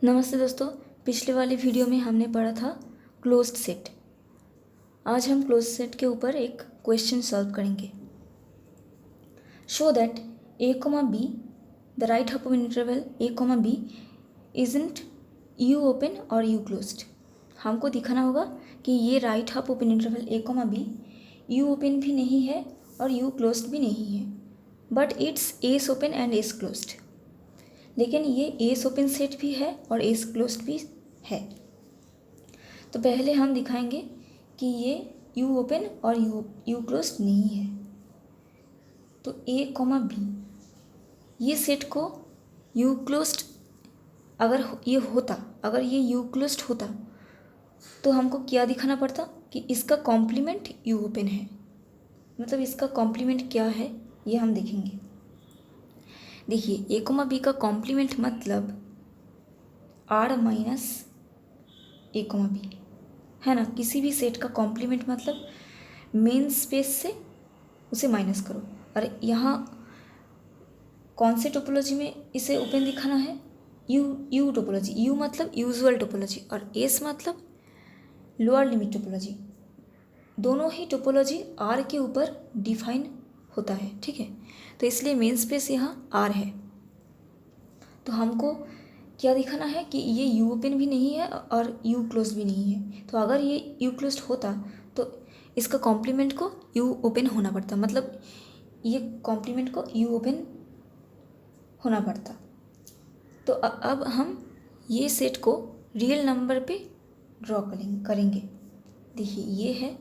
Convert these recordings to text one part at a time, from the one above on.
नमस्ते दोस्तों। पिछले वाली वीडियो में हमने पढ़ा था क्लोज्ड सेट। आज हम क्लोज्ड सेट के ऊपर एक क्वेश्चन सॉल्व करेंगे। Show that a, b the right half of interval a, b isn't u open और u क्लोज्ड। हमको दिखाना होगा कि ये right half open interval a, b u open भी नहीं है और u क्लोज्ड भी नहीं है, but it's S open and S closed. लेकिन ये एस ओपन सेट भी है और एस क्लोज्ड भी है। तो पहले हम दिखाएंगे कि ये यू ओपन और यू क्लोज्ड नहीं है। तो ए कॉमा बी ये सेट को यू क्लोज्ड अगर ये यू क्लोज्ड होता तो हमको क्या दिखाना पड़ता कि इसका कॉम्प्लीमेंट यू ओपन है। मतलब इसका कॉम्प्लीमेंट क्या है ये हम देखेंगे। देखिए a, b का कॉम्प्लीमेंट मतलब r माइनस a, b है ना। किसी भी सेट का कॉम्प्लीमेंट मतलब मेन स्पेस से उसे माइनस करो। और यहाँ कौन से टोपोलॉजी में इसे ओपन दिखाना है? You topology. यू मतलब यूजुअल टोपोलॉजी और एस मतलब लोअर लिमिट टोपोलॉजी। दोनों ही टोपोलॉजी आर के ऊपर डिफाइन होता है, ठीक है। तो इसलिए मेन स्पेस यहाँ आर है। तो हमको क्या दिखाना है कि ये यू ओपन भी नहीं है और यू क्लोज भी नहीं है। तो अगर ये यू क्लोज होता तो इसका कॉम्प्लीमेंट को यू ओपन होना पड़ता, मतलब ये कॉम्प्लीमेंट को यू ओपन होना पड़ता। तो अब हम ये सेट को रियल नंबर पे ड्रॉ करेंगे। देखिए ये है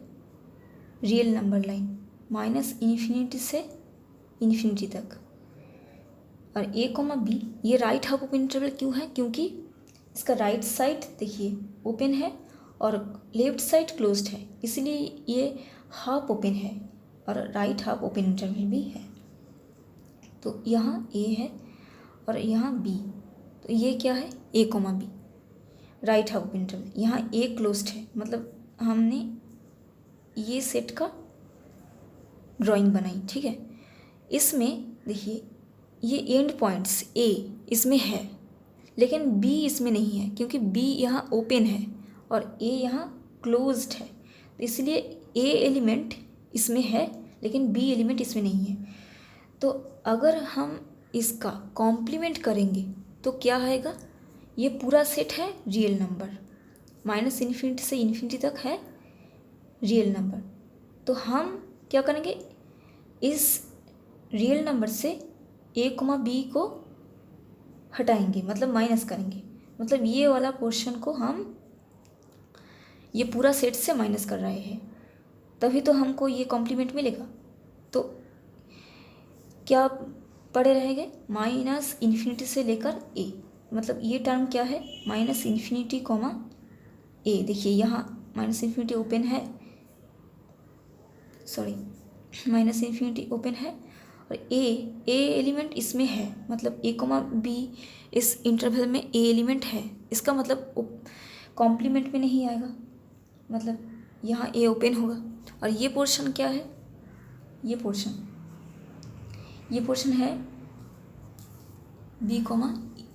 real number line minus infinity से इन्फिनिटी तक। और a, b ये राइट हाफ ओपन इंटरवल क्यों है? क्योंकि इसका राइट साइड देखिए ओपन है और लेफ्ट साइड क्लोज्ड है, इसलिए ये हाफ ओपन है और राइट हाफ ओपन इंटरवल भी है। तो यहाँ a है और यहाँ b। तो ये क्या है? a, b right half open interval. यहाँ a क्लोज्ड है, मतलब हमने ये सेट का ड्राइंग बनाई, ठीक है। इसमें देखिए ये एंड पॉइंट्स a इसमें है लेकिन b इसमें नहीं है, क्योंकि b यहाँ ओपन है और a यहाँ क्लोज्ड है। तो इसलिए a एलिमेंट इसमें है लेकिन b एलिमेंट इसमें नहीं है। तो अगर हम इसका कॉम्प्लीमेंट करेंगे तो क्या आएगा? ये पूरा सेट है रियल नंबर, माइनस इन्फिनिटी से इन्फिनिटी तक है रियल नंबर। तो हम क्या करेंगे? इस रियल नंबर से a, b को हटाएंगे, मतलब माइनस करेंगे। मतलब ये वाला पोर्शन को हम ये पूरा सेट से माइनस कर रहे हैं, तभी तो हमको ये कॉम्प्लीमेंट मिलेगा। तो क्या पड़े रहेंगे? माइनस इन्फिनिटी से लेकर a, मतलब ये टर्म क्या है? Minus infinity comma a। देखिए यहाँ माइनस इन्फिनिटी ओपन है, माइनस इन्फिनिटी ओपन है और ए एलिमेंट इसमें है, मतलब a, b इस इंटरवल में a एलिमेंट है। इसका मतलब कॉम्प्लीमेंट में नहीं आएगा, मतलब यहाँ a ओपन होगा। और ये पोर्शन क्या है? ये पोर्शन है b,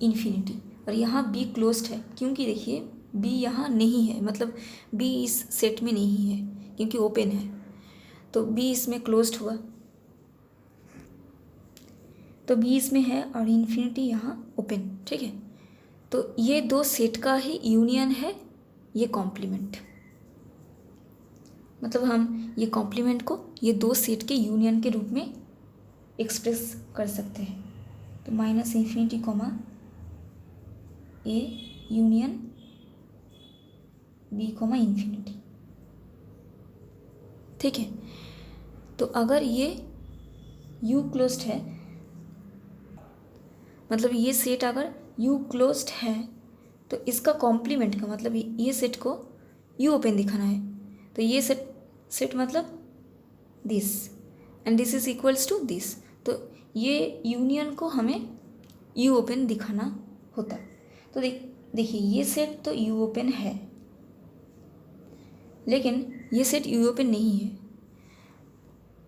इन्फिनिटी और यहाँ b क्लोज्ड है, क्योंकि देखिए b यहाँ नहीं है, मतलब b इस सेट में नहीं है क्योंकि ओपन है। तो b इसमें क्लोज्ड हुआ, तो b इसमें है और इन्फिनिटी यहाँ ओपन, ठीक है। तो ये दो सेट का ही यूनियन है ये कॉम्प्लीमेंट। मतलब हम ये कॉम्प्लीमेंट को ये दो सेट के यूनियन के रूप में एक्सप्रेस कर सकते हैं। तो minus infinity comma a union b comma infinity, ठीक है। तो अगर ये u क्लोज्ड है, मतलब ये सेट अगर u क्लोज्ड है तो इसका कॉम्प्लीमेंट का मतलब ये सेट को u ओपन दिखाना है। तो ये सेट मतलब this and this is equals to this. तो ये यूनियन को हमें u ओपन दिखाना होता। तो देखिए ये सेट तो u ओपन है लेकिन ये सेट u ओपन नहीं है।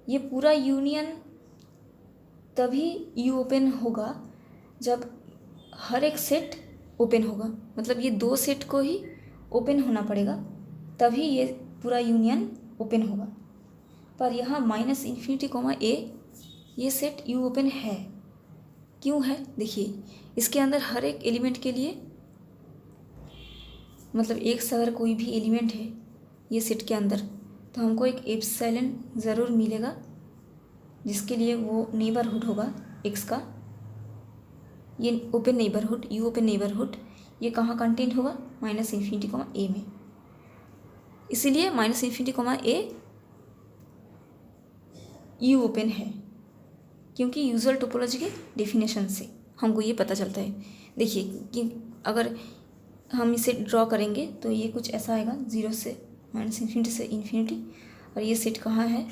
ये पूरा यूनियन तभी u ओपन होगा जब हर एक सेट ओपन होगा, मतलब ये दो सेट को ही ओपन होना पड़ेगा तभी ये पूरा यूनियन ओपन होगा। पर यहाँ माइनस इन्फिनिटी कॉमा ए ये सेट यू ओपन है, क्यों है? देखिए इसके अंदर हर एक एलिमेंट के लिए, मतलब एक से अगर कोई भी एलिमेंट है ये सेट के अंदर तो हमको एक एप्सिलॉन ज़रूर मिलेगा जिसके लिए वो नेबरहुड होगा एक्स का। ये open neighbourhood, you open neighbourhood, ये कहाँ कंटेंट होगा? माइनस इन्फिनिटी कॉमा ए में। इसीलिए minus infinity comma A you open है, क्योंकि यूजुअल टोपोलॉजी के डेफिनेशन से हमको ये पता चलता है। देखिए कि अगर हम इसे ड्रॉ करेंगे तो ये कुछ ऐसा आएगा, ज़ीरो से माइनस इन्फिनिटी से इन्फिनिटी, और ये सेट कहाँ है?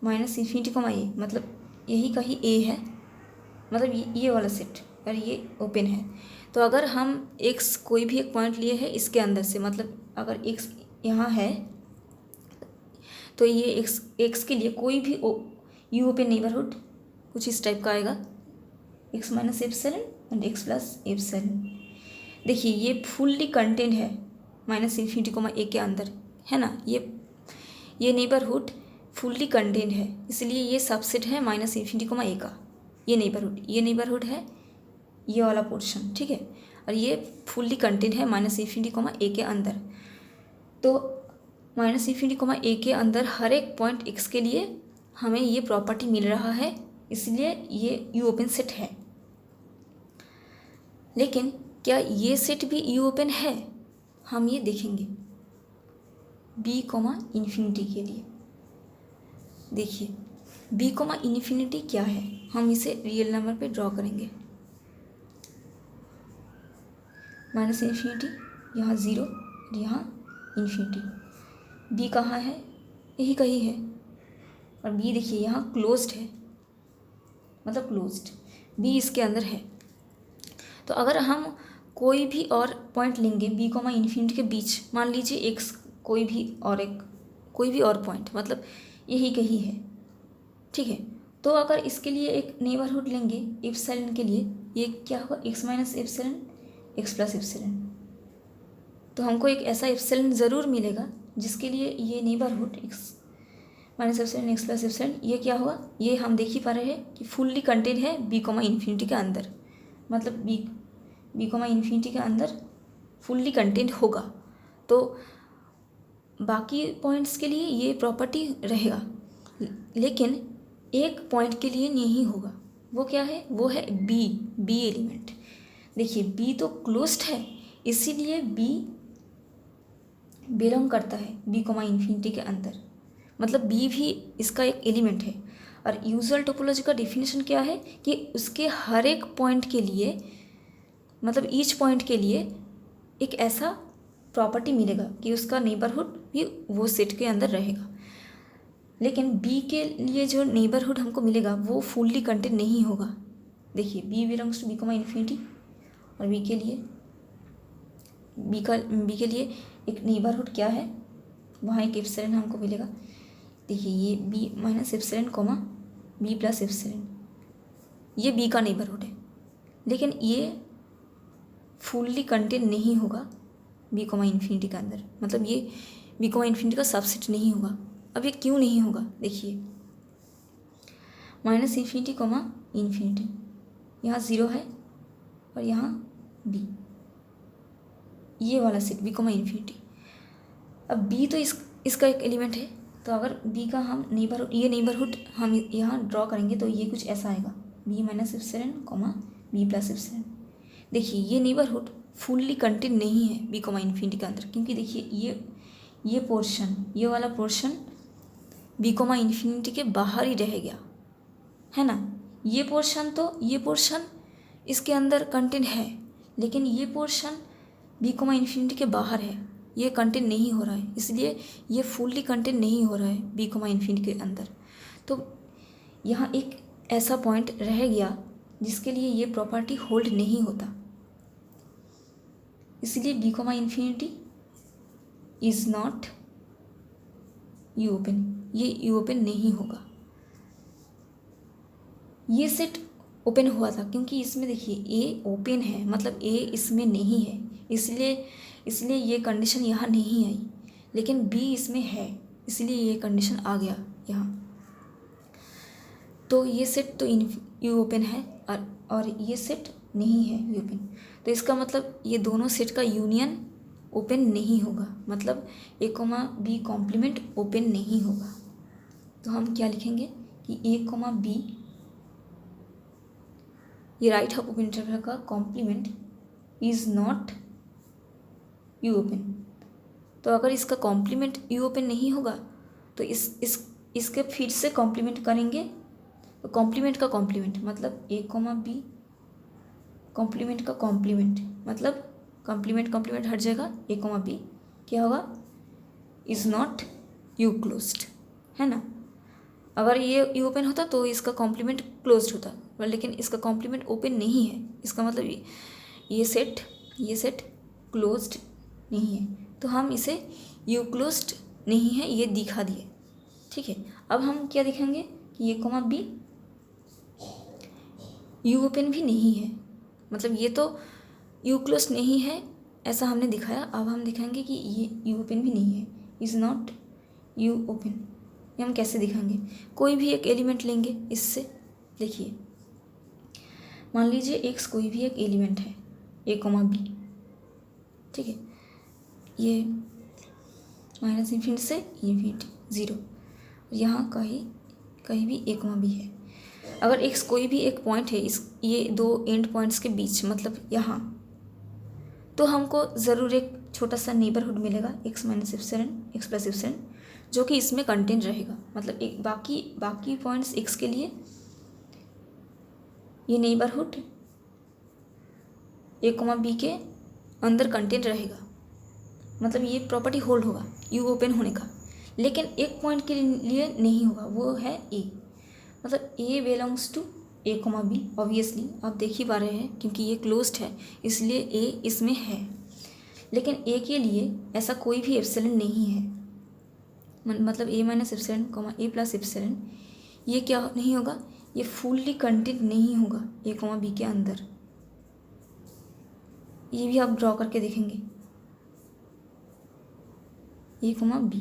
माइनस इन्फिनिटी कॉमा ए, मतलब यही का ही ए है, मतलब ये वाला सेट, और ये ओपन है। तो अगर हम एक्स कोई भी एक पॉइंट लिए है इसके अंदर से, मतलब अगर एक्स यहाँ है तो ये एक्स के लिए कोई भी यू ओपन नेबरहुड कुछ इस टाइप का आएगा, x minus epsilon and x plus epsilon. देखिए ये फुल्ली कंटेंट है माइनस इन्फिनिटी कॉमा ए के अंदर, है ना? ये नेबरहुड फुल्ली कंटेंट है, इसलिए ये सबसेट है माइनस इन्फिनिटी कॉमा ए का। ये नेबरहुड है ये वाला पोर्शन, ठीक है? और ये फुल्ली कंटेंट है माइनस इन्फिनिटी कॉमा ए के अंदर। तो माइनस इन्फिनिटी कॉमा ए के अंदर हर एक पॉइंट एक्स के लिए हमें ये प्रॉपर्टी मिल रहा है, इसलिए ये यू ओपन सेट है। लेकिन क्या ये सेट भी यू ओपन है? हम ये देखेंगे बी कॉमा इन्फिनिटी के लिए। देखिए बी कॉमा इन्फिनिटी क्या है, हम इसे रियल नंबर पे ड्रॉ करेंगे। माइनस इन्फिनिटी, यहाँ ज़ीरो, यहाँ इन्फिनिटी। बी कहाँ है? यही कहीं है। और बी देखिए यहाँ क्लोज्ड है, मतलब क्लोज्ड, बी इसके अंदर है। तो अगर हम कोई भी और पॉइंट लेंगे बी कॉमा इन्फिनिटी के बीच, मान लीजिए एक्स कोई भी और पॉइंट, मतलब यही कहीं है, ठीक है? तो अगर इसके लिए एक नेबरहुड लेंगे एप्सिलॉन के लिए, ये क्या होगा? X minus epsilon x plus epsilon. तो हमको एक ऐसा एप्सिलॉन ज़रूर मिलेगा जिसके लिए ये neighbourhood x minus epsilon x plus epsilon, ये क्या होगा? ये हम देख ही पा रहे हैं कि फुल्ली कंटेंट है बी कॉमा इन्फिनिटी के अंदर, मतलब बी कॉमा इन्फिनिटी के अंदर फुल्ली कंटेंट होगा। तो बाकी पॉइंट्स के लिए ये प्रॉपर्टी रहेगा, लेकिन एक पॉइंट के लिए नहीं होगा। वो क्या है? वो है बी एलिमेंट। देखिए बी तो क्लोज्ड है, इसीलिए बी बिलोंग करता है बी कॉमा इन्फिनिटी के अंदर, मतलब बी भी इसका एक एलिमेंट है। और यूजुअल टोपोलॉजी का डेफिनेशन क्या है कि उसके हर एक पॉइंट के लिए, मतलब ईच पॉइंट के लिए एक ऐसा प्रॉपर्टी मिलेगा कि उसका नेबरहुड भी वो सेट के अंदर रहेगा। लेकिन बी के लिए जो नेबरहुड हमको मिलेगा वो फुल्ली कंटेंट नहीं होगा। देखिए B belongs to B comma infinity, और बी के लिए एक नेबरहुड क्या है? वहाँ एक एप्सिलॉन हमको मिलेगा। देखिए ये B minus epsilon comma B plus epsilon, ये बी का नेबरहुड है, लेकिन ये फुल्ली कंटेंट नहीं होगा बी कॉमा इन्फिनिटी के अंदर, मतलब ये बी कॉमा इन्फिनिटी का सबसेट नहीं होगा। अब ये क्यों नहीं होगा? देखिए माइनस इन्फिनिटी कॉमा इन्फिनिटी, यहाँ ज़ीरो है और यहाँ बी, ये वाला सेट बी कॉमा इन्फिनिटी। अब बी तो इसका एक एलिमेंट है, तो अगर बी का हम नेबरहुड हम यहाँ ड्रॉ करेंगे तो ये कुछ ऐसा आएगा, B minus epsilon comma B plus epsilon. देखिए ये नेबरहुड फुल्ली कंटेंट नहीं है बी कॉमा इन्फिनिटी के अंदर, क्योंकि देखिए ये पोर्शन, ये वाला पोर्शन बी कॉमा इन्फिनिटी के बाहर ही रह गया, है ना? ये पोर्शन इसके अंदर कंटेंट है, लेकिन ये पोर्शन बी कॉमा इन्फिनिटी के बाहर है, ये कंटेंट नहीं हो रहा है, इसलिए ये फुल्ली कंटेंट नहीं हो रहा है बी कॉमा इन्फिनिटी के अंदर। तो यहाँ एक ऐसा पॉइंट रह गया जिसके लिए ये प्रॉपर्टी होल्ड नहीं होता, इसलिए B comma infinity is not U open, ये यू ओपन नहीं होगा। ये सेट ओपन हुआ था, क्योंकि इसमें देखिए ए ओपन है, मतलब ए इसमें नहीं है, इसलिए ये कंडीशन यहाँ नहीं आई, लेकिन बी इसमें है, इसलिए ये कंडीशन आ गया यहाँ। तो ये सेट तो यू ओपन है और ये सेट नहीं है यू ओपन, तो इसका मतलब ये दोनों सेट का यूनियन ओपन नहीं होगा, मतलब A comma B complement open नहीं होगा। तो हम क्या लिखेंगे कि ए कोमा बी ये राइट हाफ ओपन इंटरवल का complement is not U open. तो अगर इसका कॉम्प्लीमेंट यू ओपन नहीं होगा तो इसके फिर से कॉम्प्लीमेंट करेंगे, तो कॉम्प्लीमेंट का कॉम्प्लीमेंट मतलब ए कोमा बी कॉम्प्लीमेंट का कॉम्प्लीमेंट मतलब कॉम्प्लीमेंट हट जाएगा, ए कोमा बी क्या होगा, इज़ नॉट यू क्लोज्ड, है ना। अगर ये यू ओपन होता तो इसका कॉम्प्लीमेंट क्लोज्ड होता, लेकिन इसका कॉम्प्लीमेंट ओपन नहीं है, इसका मतलब ये सेट क्लोज्ड नहीं है, तो हम इसे यू क्लोज्ड नहीं है ये दिखा दिए। ठीक है, अब हम क्या दिखाएंगे कि ये कोमा बी यू ओपन भी नहीं है, मतलब ये तो यू क्लोज्ड नहीं है ऐसा हमने दिखाया। अब हम दिखाएंगे कि ये यू ओपन भी नहीं है, इज़ नॉट यू ओपन। ये हम कैसे दिखाएंगे, कोई भी एक एलिमेंट लेंगे इससे। देखिए मान लीजिए एक्स कोई भी एक एलिमेंट है ए कोमा बी, ठीक है, ये माइनस इन्फिनिटी से इन्फिनिटी 0, यहाँ कहीं भी ए कोमा बी है। अगर एक्स कोई भी एक पॉइंट है ये दो एंड पॉइंट्स के बीच, मतलब यहाँ, तो हमको ज़रूर एक छोटा सा नेबरहुड मिलेगा x minus epsilon x plus epsilon, जो कि इसमें कंटेंट रहेगा, मतलब एक बाकी पॉइंट्स एक्स के लिए ये नेबरहुड ए कोमा बी के अंदर कंटेंट रहेगा, मतलब ये प्रॉपर्टी होल्ड होगा यू ओपन होने का। लेकिन एक पॉइंट के लिए नहीं होगा, वो है ए, मतलब A belongs to A comma B. Obviously आप देख ही पा रहे हैं क्योंकि ये क्लोज्ड है इसलिए ए इसमें है, लेकिन ए के लिए ऐसा कोई भी एप्सिलॉन नहीं है, मतलब ए माइनस एप्सिलॉन कोमा ए प्लस एप्सिलॉन, ये क्या नहीं होगा, ये फुल्ली कंटेंट नहीं होगा ए कोमा बी के अंदर। ये भी आप ड्रॉ करके देखेंगे ए कोमा बी,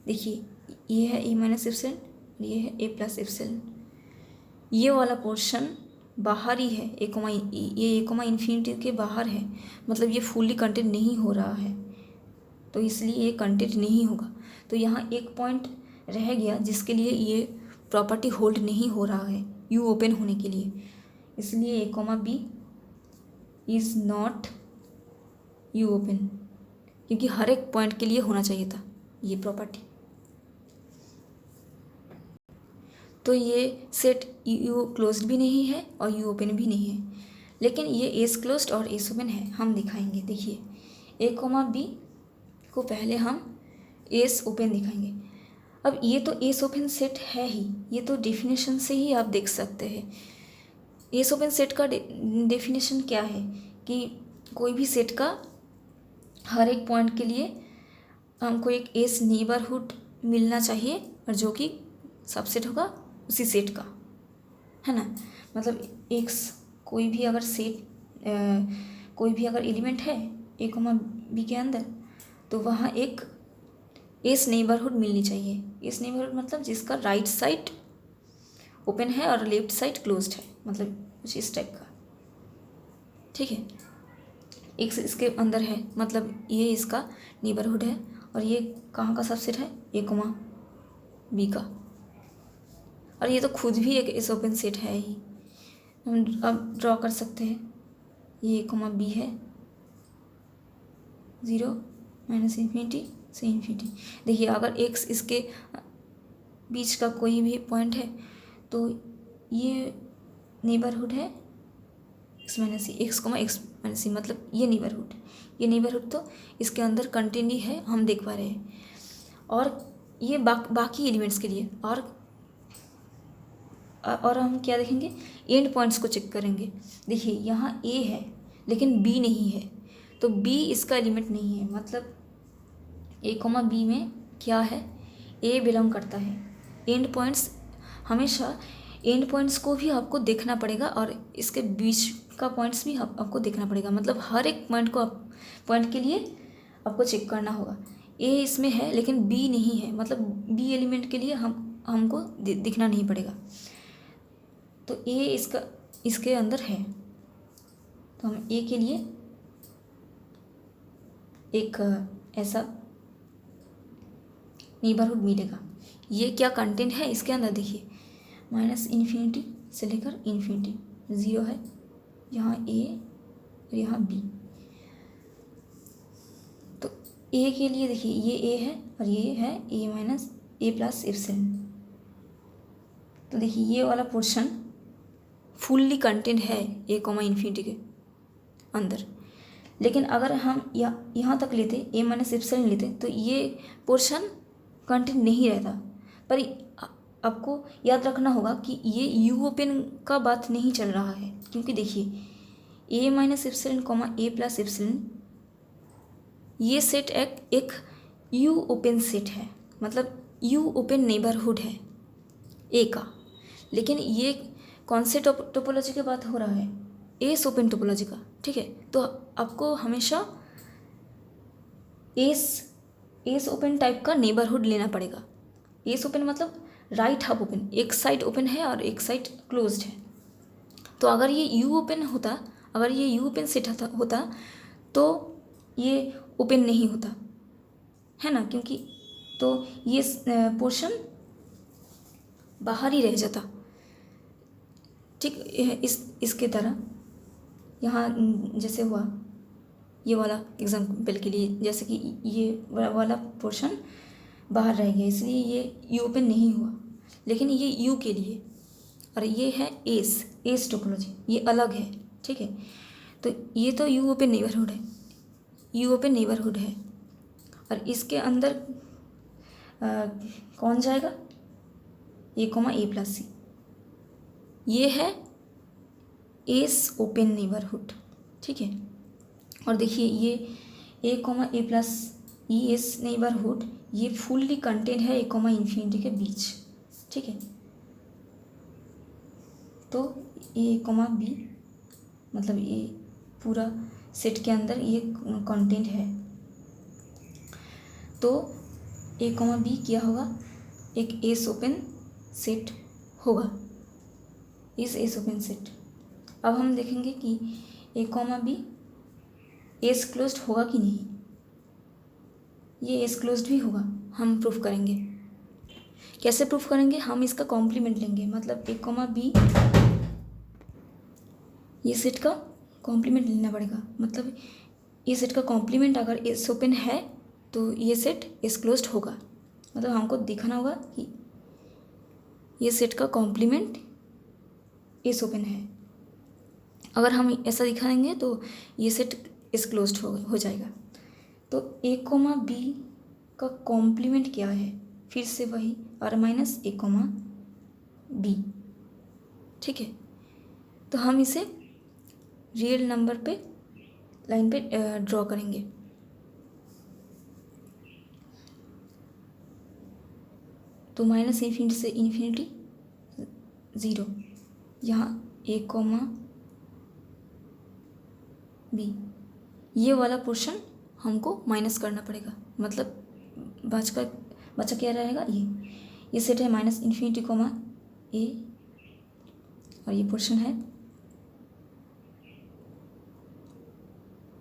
देखिए ये है ए माइनस एप्सिलॉन, ये है ए प्लस एप्सिलॉन, ये वाला पोर्शन बाहर ही है ए कोमा इन्फिनिटी के बाहर है, मतलब ये फुल्ली कंटेंट नहीं हो रहा है, तो इसलिए ये कंटेंट नहीं होगा। तो यहाँ एक पॉइंट रह गया जिसके लिए ये प्रॉपर्टी होल्ड नहीं हो रहा है यू ओपन होने के लिए, इसलिए A comma B is not U open, क्योंकि हर एक पॉइंट के लिए होना चाहिए था ये प्रॉपर्टी। तो ये सेट यू क्लोज्ड भी नहीं है और यू ओपन भी नहीं है, लेकिन ये एस क्लोज्ड और एस ओपन है, हम दिखाएंगे। देखिए ए कोमा बी को पहले हम एस ओपन दिखाएंगे। अब ये तो एस ओपन सेट है ही, ये तो डेफिनेशन से ही आप देख सकते हैं। एस ओपन सेट का डेफिनेशन क्या है कि कोई भी सेट का हर एक पॉइंट के लिए हमको एक एस नेबरहुड मिलना चाहिए, और जो कि सबसेट होगा उसी सेट का, है ना। मतलब एक्स कोई भी अगर एलिमेंट है ए कोमा बी के अंदर, तो वहाँ एक एस नेबरहुड मिलनी चाहिए। एस नेबरहुड मतलब जिसका राइट साइड ओपन है और लेफ्ट साइड क्लोज्ड है, मतलब कुछ इस टाइप का, ठीक है। एक्स इसके अंदर है, मतलब ये इसका नेबरहुड है, और ये कहाँ का सबसेट है, ए कोमा बी का, और ये तो खुद भी एक एस ओपन सेट है ही। हम अब ड्रॉ कर सकते हैं, ये ए कोमा बी है, 0 माइनस इन्फिनिटी से इन्फिनिटी। देखिए अगर एक्स इसके बीच का कोई भी पॉइंट है तो ये नेबरहुड है एक्स माइनस सी, एक्स कोमा एक्स माइनस सी, मतलब ये नेबरहुड तो इसके अंदर कंटेंट ही है, हम देख पा रहे हैं। और ये बाकी एलिमेंट्स के लिए और हम क्या देखेंगे, एंड पॉइंट्स को चेक करेंगे। देखिए यहाँ ए है लेकिन बी नहीं है, तो बी इसका एलिमेंट नहीं है, मतलब ए कोमा बी में क्या है, ए बिलोंग करता है। एंड पॉइंट्स हमेशा एंड पॉइंट्स को भी आपको देखना पड़ेगा और इसके बीच का पॉइंट्स भी आपको देखना पड़ेगा, मतलब हर एक पॉइंट के लिए आपको चेक करना होगा। ए इसमें है लेकिन बी नहीं है, मतलब बी एलिमेंट के लिए हमको दिखना नहीं पड़ेगा। तो ए इसके अंदर है, तो हम ए के लिए एक ऐसा नेबरहुड मिलेगा। ये क्या कंटेंट है इसके अंदर देखिए, -इन्फिनिटी से लेकर इन्फिनिटी, 0 है, यहाँ ए और यहाँ बी। तो ए के लिए देखिए ये ए है और ये है ए प्लस एप्सिलॉन। तो देखिए ये वाला पोर्शन फुल्ली कंटेंट है ए कॉमा इन्फिनिटी के अंदर। लेकिन अगर हम यहाँ तक लेते ए माइनस एप्सिलॉन लेते तो ये पोर्शन कंटेंट नहीं रहता। पर आपको याद रखना होगा कि ये यू ओपन का बात नहीं चल रहा है, क्योंकि देखिए ए माइनस एप्सिलॉन कॉमा ए प्लस एप्सिलॉन ये सेट एक यू ओपन सेट है, मतलब यू ओपन नेबरहुड है ए का। लेकिन ये कौन से टोपोलॉजी की बात हो रहा है, एस ओपन टोपोलॉजी का, ठीक है। तो आपको हमेशा एस ओपन टाइप का नेबरहुड लेना पड़ेगा। एस ओपन मतलब राइट हाफ ओपन, एक साइड ओपन है और एक साइड क्लोज्ड है। तो अगर ये यू ओपन होता, अगर ये यू ओपन सेट होता तो ये ओपन नहीं होता है ना, क्योंकि तो ये पोर्शन बाहर ही रह जाता, ठीक। इसके तरह यहाँ जैसे हुआ ये वाला एग्जाम्पल के लिए, जैसे कि ये वाला पोर्शन बाहर रह गया, इसलिए ये यू ओपन नहीं हुआ। लेकिन ये यू के लिए, और ये है एस टोपोलॉजी, ये अलग है, ठीक है। तो ये तो यू ओपन नेबरहुड है, यू ओपन नेबरहुड है, और इसके अंदर कौन जाएगा, ए कॉमा ए प्लस सी, ये है एस ओपन नेबरहुड, ठीक है। और देखिए ये ए कॉमा ए प्लस ई एस नेबरहुड ये फुल्ली कंटेंट है ए कॉमा इन्फिनिटी के बीच, ठीक है। तो ए कॉमा बी मतलब ये पूरा सेट के अंदर ये कंटेंट है। तो ए कॉमा बी क्या होगा, एक एस ओपन सेट होगा, इस एस ओपन सेट। अब हम देखेंगे कि ए कॉमा बी एस क्लोज्ड होगा कि नहीं। ये एस क्लोज्ड भी होगा, हम प्रूफ करेंगे। कैसे प्रूफ करेंगे, हम इसका कॉम्प्लीमेंट लेंगे, मतलब ए कॉमा बी ये सेट का कॉम्प्लीमेंट लेना पड़ेगा। मतलब ये सेट का कॉम्प्लीमेंट अगर एस ओपन है तो ये सेट एस क्लोज्ड होगा, मतलब हमको दिखाना होगा कि ये सेट का कॉम्प्लीमेंट एस ओपन है। अगर हम ऐसा दिखा देंगे तो ये सेट एस क्लोज्ड हो जाएगा। तो ए कॉमा बी का कॉम्प्लीमेंट क्या है, फिर से वही R minus A comma B, ठीक है। तो हम इसे रियल नंबर पे लाइन पे ड्रॉ करेंगे। तो माइनस इन्फिनिटी से इन्फिनिटी 0, यहाँ ए कॉमा बी ये वाला पोर्शन हमको माइनस करना पड़ेगा, मतलब बचा क्या रहेगा, ये सेट है माइनस इन्फिनिटी कॉमा ए, और ये पोर्शन है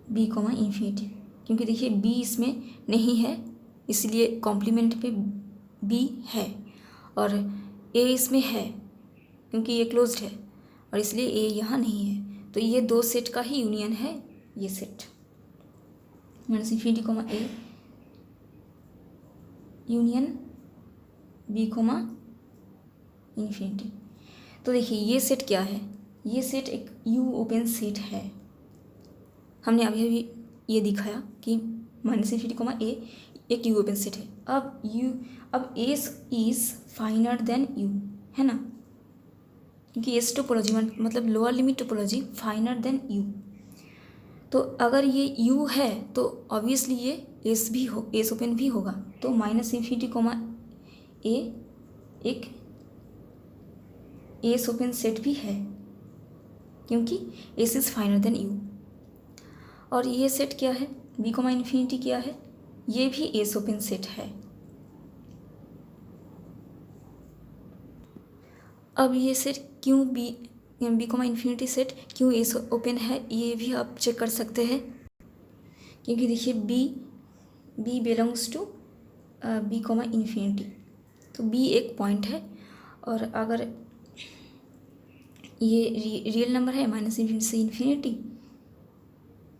बी कॉमा इन्फिनिटी। क्योंकि देखिए बी इसमें नहीं है इसलिए कॉम्प्लीमेंट पे बी है, और ए इसमें है क्योंकि ये क्लोज्ड है और इसलिए ए यहाँ नहीं है। तो ये दो सेट का ही यूनियन है ये set, minus infinity comma A union B comma infinity. तो देखिए ये सेट क्या है, ये सेट एक यू ओपन सेट है। हमने अभी ये दिखाया कि माइनस इन्फिनिटी कॉमा ए एक यू ओपन सेट है। अब S is finer than U, है ना, क्योंकि एस टोपोलॉजी मतलब lower limit topology finer than U. तो अगर ये यू है तो ऑब्वियसली ये एस ओपन भी होगा। तो माइनस इन्फिनिटी कॉमा ए एक एस ओपन सेट भी है, क्योंकि S is finer than U. और ये सेट क्या है, बी कॉमा इन्फिनिटी क्या है, ये भी एस ओपन सेट है। अब ये सेट क्यों बी कॉमा इन्फिनिटी सेट क्यों एस ओपन है, ये भी आप चेक कर सकते हैं, क्योंकि देखिए B belongs to B comma infinity, तो बी एक पॉइंट है, और अगर ये रियल नंबर है माइनस इन्फिनिटी से इन्फिनिटी,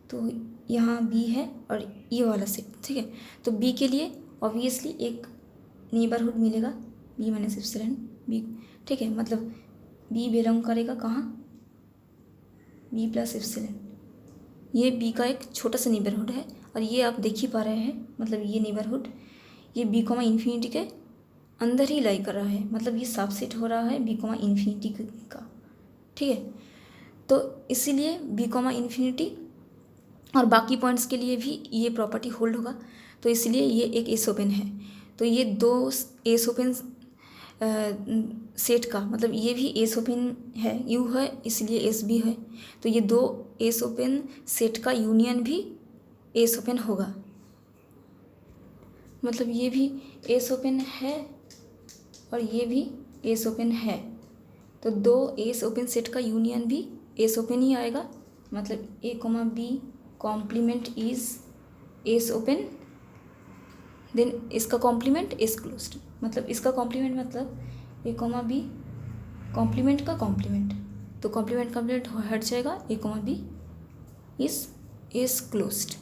तो यहाँ बी है और ये वाला सेट, ठीक है। तो बी के लिए ऑब्वियसली एक नेबरहुड मिलेगा, बी माइनस एप्सिलॉन बी, ठीक है। मतलब बी बिलोंग करेगा कहाँ, बी प्लस एप्सिलॉन, ये बी का एक छोटा सा नेबरहुड है, और ये आप देख ही पा रहे हैं, मतलब ये नेबरहुड ये बी कॉमा इन्फिनिटी के अंदर ही लाई कर रहा है, मतलब ये साफ सेट हो रहा है बी कॉमा इन्फिनिटी का, ठीक है। तो इसीलिए बी कॉमा इन्फिनिटी और बाकी पॉइंट्स के लिए भी ये प्रॉपर्टी होल्ड होगा, तो इसलिए ये एक एस ओपन है। तो ये दो एस ओपन सेट का मतलब ये भी एस ओपन है, यू है इसलिए एस भी है, तो ये दो एस ओपन सेट का यूनियन भी एस ओपन होगा, मतलब ये भी एस ओपन है और ये भी एस ओपन है, तो दो एस ओपन सेट का यूनियन भी एस ओपन ही आएगा, मतलब A comma B complement is is open, then इसका कॉम्प्लीमेंट एस क्लोज्ड, मतलब इसका कॉम्प्लीमेंट मतलब ए कॉमा बी कॉम्प्लीमेंट का कॉम्प्लीमेंट, तो कॉम्प्लीमेंट हट जाएगा, A comma B is is closed,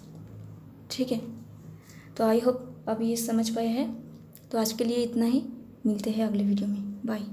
ठीक है। तो आई होप अब ये समझ पाए हैं, तो आज के लिए इतना ही, मिलते हैं अगले वीडियो में, बाय।